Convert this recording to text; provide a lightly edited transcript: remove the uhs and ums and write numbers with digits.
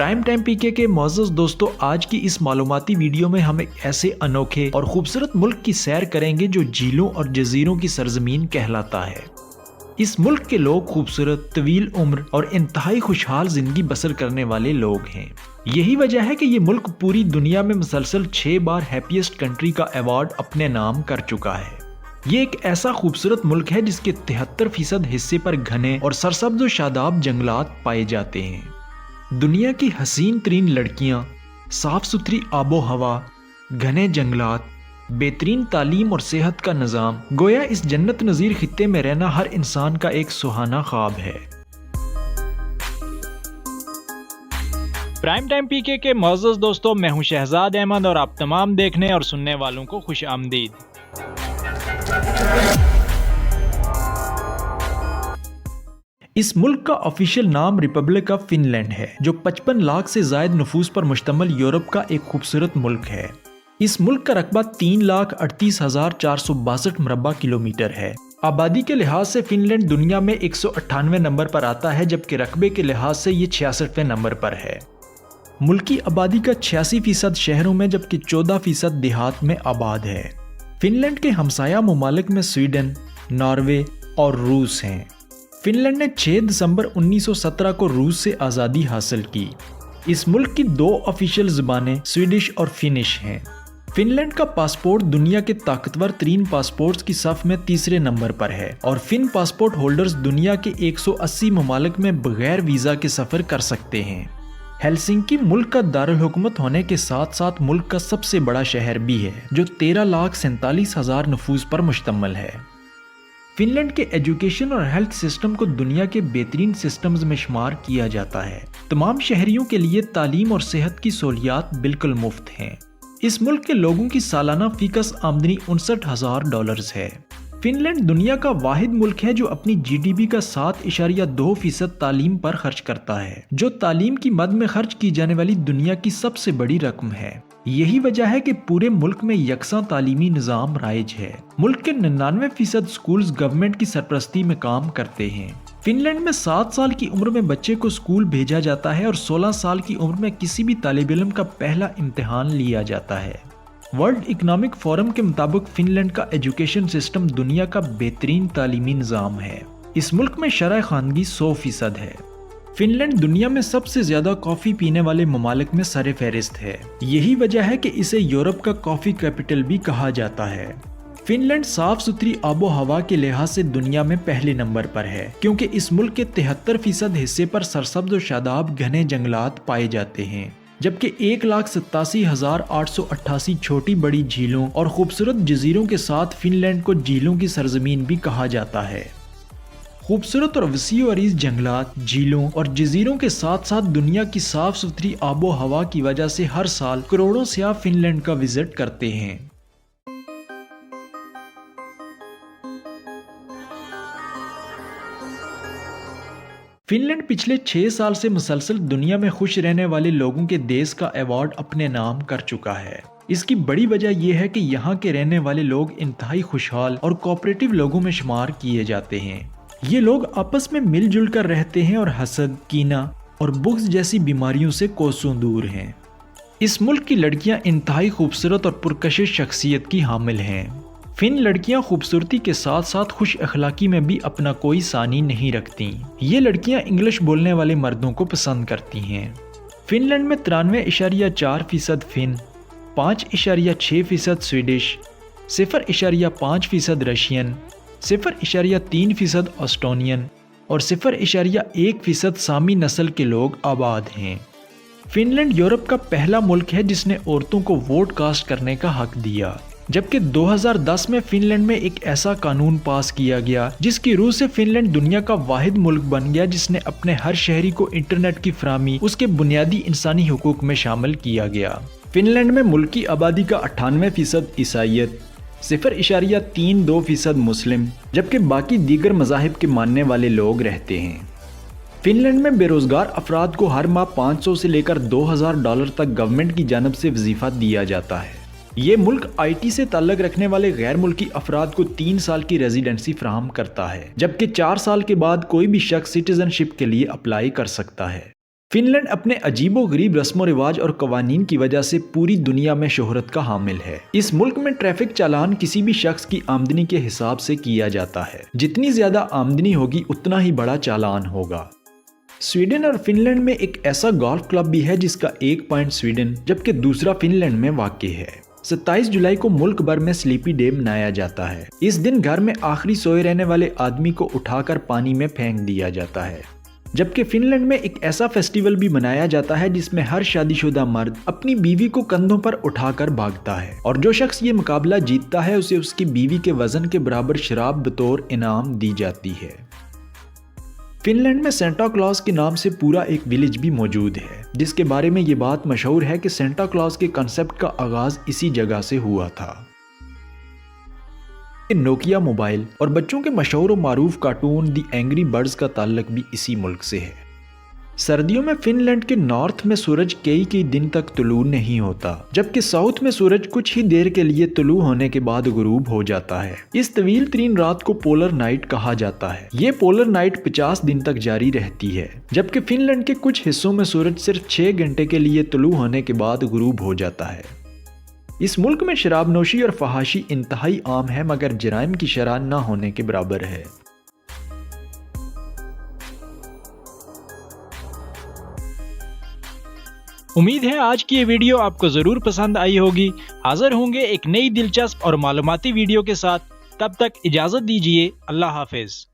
Prime time P کے معزز دوستو، آج کی اس معلوماتی ویڈیو میں ہم ایک ایسے انوکھے اور خوبصورت ملک کی سیر کریں گے جو جھیلوں اور جزیروں کی سرزمین کہلاتا ہے۔ اس ملک کے لوگ خوبصورت، طویل عمر اور انتہائی خوشحال زندگی بسر کرنے والے لوگ ہیں۔ یہی وجہ ہے کہ یہ ملک پوری دنیا میں مسلسل 6 بار ہیپیسٹ کنٹری کا ایوارڈ اپنے نام کر چکا ہے۔ یہ ایک ایسا خوبصورت ملک ہے جس کے 73% حصے پر گھنے اور سرسبز و شاداب جنگلات پائے جاتے ہیں۔ دنیا کی حسین ترین لڑکیاں، صاف ستھری آب و ہوا، گھنے جنگلات، بہترین تعلیم اور صحت کا نظام، گویا اس جنت نظیر خطے میں رہنا ہر انسان کا ایک سہانا خواب ہے۔ پرائم ٹائم پی کے معزز دوستو، میں ہوں شہزاد احمد اور آپ تمام دیکھنے اور سننے والوں کو خوش آمدید۔ اس ملک کا آفیشیل نام ریپبلک آف فن لینڈ ہے، جو 55 لاکھ سے زائد نفوس پر مشتمل یورپ کا ایک خوبصورت ملک ہے۔ اس ملک کا رقبہ 3,38,462 مربع کلومیٹر ہے۔ آبادی کے لحاظ سے فن لینڈ دنیا میں 198 نمبر پر آتا ہے، جبکہ رقبے کے لحاظ سے یہ 66ویں نمبر پر ہے۔ ملکی آبادی کا 86% شہروں میں جبکہ 14% دیہات میں آباد ہے۔ فن لینڈ کے ہمسایہ ممالک میں سویڈن، ناروے اور روس ہیں۔ فن لینڈ نے 6 دسمبر 1917 کو روس سے آزادی حاصل کی۔ اس ملک کی 2 آفیشیل زبانیں سویڈش اور فینش ہیں۔ فن لینڈ کا پاسپورٹ دنیا کے طاقتور ترین پاسپورٹس کی صف میں 3 نمبر پر ہے اور فن پاسپورٹ ہولڈرز دنیا کے 180 ممالک میں بغیر ویزا کے سفر کر سکتے ہیں۔ ہیلسنکی ملک کا دارالحکومت ہونے کے ساتھ ساتھ ملک کا سب سے بڑا شہر بھی ہے، جو 13,47,000 نفوس پر مشتمل ہے۔ فن لینڈ کے ایجوکیشن اور ہیلتھ سسٹم کو دنیا کے بہترین سسٹمز میں شمار کیا جاتا ہے۔ تمام شہریوں کے لیے تعلیم اور صحت کی سہولیات بالکل مفت ہیں۔ اس ملک کے لوگوں کی سالانہ فی کس آمدنی $59,000 ہے۔ فن لینڈ دنیا کا واحد ملک ہے جو اپنی جی ڈی پی کا 7.2% تعلیم پر خرچ کرتا ہے، جو تعلیم کی مد میں خرچ کی جانے والی دنیا کی سب سے بڑی رقم ہے۔ یہی وجہ ہے کہ پورے ملک میں یکساں تعلیمی نظام رائج ہے۔ ملک کے 99% سکولز گورنمنٹ کی سرپرستی میں کام کرتے ہیں۔ فن لینڈ میں 7 سال کی عمر میں بچے کو سکول بھیجا جاتا ہے اور 16 سال کی عمر میں کسی بھی طالب علم کا پہلا امتحان لیا جاتا ہے۔ ورلڈ اکنامک فورم کے مطابق فن لینڈ کا ایجوکیشن سسٹم دنیا کا بہترین تعلیمی نظام ہے۔ اس ملک میں شرح خواندگی 100% ہے۔ فن لینڈ دنیا میں سب سے زیادہ کافی پینے والے ممالک میں سر فہرست ہے۔ یہی وجہ ہے کہ اسے یورپ کا کافی کیپٹل بھی کہا جاتا ہے۔ فن لینڈ صاف ستھری آب و ہوا کے لحاظ سے دنیا میں پہلے نمبر پر ہے، کیونکہ اس ملک کے 73% حصے پر سرسبز و شاداب گھنے جنگلات پائے جاتے ہیں، جبکہ 1,87,888 چھوٹی بڑی جھیلوں اور خوبصورت جزیروں کے ساتھ فن لینڈ کو جھیلوں کی سرزمین بھی کہا جاتا ہے۔ خوبصورت اور وسیع و عریض جنگلات، جھیلوں اور جزیروں کے ساتھ ساتھ دنیا کی صاف ستھری آب و ہوا کی وجہ سے ہر سال کروڑوں سیاح فن لینڈ کا وزٹ کرتے ہیں۔ فن لینڈ پچھلے 6 سال سے مسلسل دنیا میں خوش رہنے والے لوگوں کے دیس کا ایوارڈ اپنے نام کر چکا ہے۔ اس کی بڑی وجہ یہ ہے کہ یہاں کے رہنے والے لوگ انتہائی خوشحال اور کوآپریٹو لوگوں میں شمار کیے جاتے ہیں۔ یہ لوگ آپس میں مل جل کر رہتے ہیں اور حسد، کینہ اور بغض جیسی بیماریوں سے کوسوں دور ہیں۔ اس ملک کی لڑکیاں انتہائی خوبصورت اور پرکشش شخصیت کی حامل ہیں۔ فن لڑکیاں خوبصورتی کے ساتھ ساتھ خوش اخلاقی میں بھی اپنا کوئی ثانی نہیں رکھتی۔ یہ لڑکیاں انگلش بولنے والے مردوں کو پسند کرتی ہیں۔ فن لینڈ میں 93.4% فن، 5.6% سویڈش، 0.5% رشین، 0.3% آسٹونین اور 0.1% سامی نسل کے لوگ آباد ہیں۔ فن لینڈ یورپ کا پہلا ملک ہے جس نے عورتوں کو ووٹ کاسٹ کرنے کا حق دیا، جبکہ 2010 میں فن لینڈ میں ایک ایسا قانون پاس کیا گیا جس کی روح سے فن لینڈ دنیا کا واحد ملک بن گیا جس نے اپنے ہر شہری کو انٹرنیٹ کی فراہمی اس کے بنیادی انسانی حقوق میں شامل کیا گیا۔ فن لینڈ میں ملکی آبادی کا 98% عیسائیت، 0.32% مسلم، جبکہ باقی دیگر مذاہب کے ماننے والے لوگ رہتے ہیں۔ فن لینڈ میں بے روزگار افراد کو ہر ماہ $500 سے لے کر $2,000 تک گورنمنٹ کی جانب سے وظیفہ دیا جاتا ہے۔ یہ ملک آئی ٹی سے تعلق رکھنے والے غیر ملکی افراد کو 3 سال کی ریزیڈنسی فراہم کرتا ہے، جبکہ 4 سال کے بعد کوئی بھی شخص سٹیزن شپ کے لیے اپلائی کر سکتا ہے۔ فن لینڈ اپنے عجیب و غریب رسم و رواج اور قوانین کی وجہ سے پوری دنیا میں شہرت کا حامل ہے۔ اس ملک میں ٹریفک چالان کسی بھی شخص کی آمدنی کے حساب سے کیا جاتا ہے۔ جتنی زیادہ آمدنی ہوگی اتنا ہی بڑا چالان ہوگا۔ سویڈن اور فن لینڈ میں ایک ایسا گولف کلب بھی ہے جس کا ایک پوائنٹ سویڈن جبکہ دوسرا فن لینڈ میں واقع ہے۔ 27 جولائی کو ملک بھر میں سلیپی ڈے منایا جاتا ہے۔ اس دن گھر میں آخری سوئے رہنے والے آدمی کو اٹھا کر پانی میں پھینک دیا جاتا ہے۔ جبکہ فن لینڈ میں ایک ایسا فیسٹیول بھی منایا جاتا ہے جس میں ہر شادی شدہ مرد اپنی بیوی کو کندھوں پر اٹھا کر بھاگتا ہے اور جو شخص یہ مقابلہ جیتتا ہے اسے اس کی بیوی کے وزن کے برابر شراب بطور انعام دی جاتی ہے۔ فن لینڈ میں سینٹا کلاus کے نام سے پورا ایک ولیج بھی موجود ہے جس کے بارے میں یہ بات مشہور ہے کہ سینٹا کلاus کے کنسپٹ کا آغاز اسی جگہ سے ہوا تھا۔ نوکیا موبائل اور بچوں کے مشہور و معروف کارٹون دی اینگری برڈز کا تعلق بھی اسی ملک سے ہے۔ سردیوں میں فن لینڈ کے نارتھ میں سورج کئی دن تک طلوع نہیں ہوتا جبکہ ساؤتھ میں سورج کچھ ہی دیر کے لیے طلوع ہونے کے بعد غروب ہو جاتا ہے۔ اس طویل ترین رات کو پولر نائٹ کہا جاتا ہے۔ یہ پولر نائٹ 50 دن تک جاری رہتی ہے جبکہ فن لینڈ کے کچھ حصوں میں سورج صرف 6 گھنٹے کے لیے طلوع ہونے کے بعد غروب ہو جاتا ہے۔ اس ملک میں شراب نوشی اور فحاشی انتہائی عام ہے مگر جرائم کی شرح نہ ہونے کے برابر ہے۔ امید ہے آج کی یہ ویڈیو آپ کو ضرور پسند آئی ہوگی۔ حاضر ہوں گے ایک نئی دلچسپ اور معلوماتی ویڈیو کے ساتھ، تب تک اجازت دیجیے۔ اللہ حافظ۔